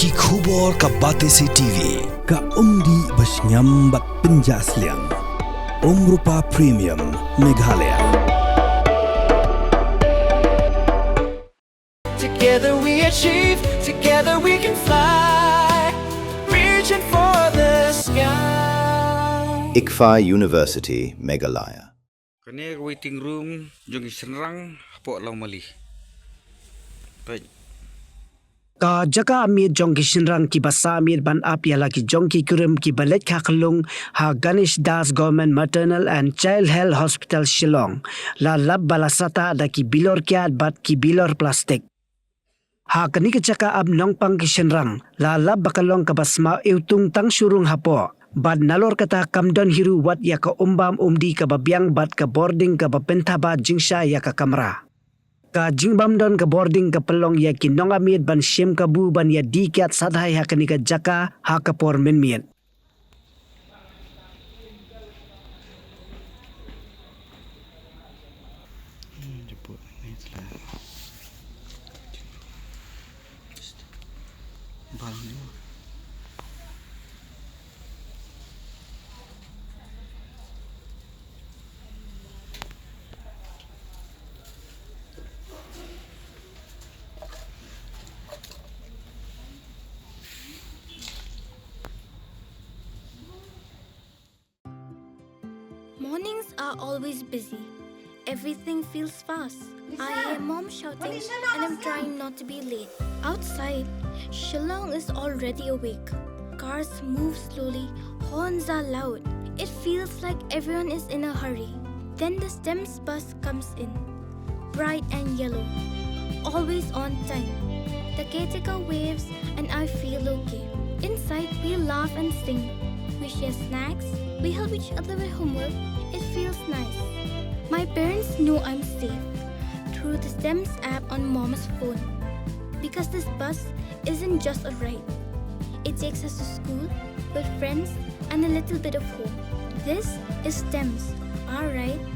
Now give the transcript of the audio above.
Ki khubor ka Batesi TV. Ka umdi basnyambak penjaslian. Rupa Premium Meghalaya. Together we achieve, together we can fly, reaching for the sky. ICFA University, Meghalaya. Kani waiting room jong Shynrang hapo law mali. Baik. Ka Jaka amir jong ki Shynrang ki basa amir ban ap yala ki jong ki kurum ki balet khaklung ha Ganesh Das Government Maternal and Child Health Hospital Shillong la lab bala Satah da ki Bilor kiat bat ki Bilor Plastik. Ha kani ka Jaka ab Nongpang ki Shynrang la lab bakalong ka basma eutung tang surung hapo. Bad nalor kata kamdon hiru wat ya ka umbam umdi ka babiang bat ka boarding ka bapenta ba jingsha ya ka kamera. Ka jingbam don ka boarding ka pelong ya ki nongamit ban shem ka bu ban ya dikiat sadhai ha kani ka Jaka ha ka por minmiet. Mornings are always busy. Everything feels fast. I hear mom shouting and I'm trying not to be late. Outside, Shillong is already awake. Cars move slowly, horns are loud. It feels like everyone is in a hurry. Then the STEMS bus comes in, bright and yellow, always on time. The caretaker waves and I feel okay. Inside, we laugh and sing. We share snacks. We help each other with homework. It feels nice. My parents know I'm safe through the STEMS app on mom's phone. Because this bus isn't just a ride. It takes us to school, with friends, and a little bit of home. This is STEMS, our ride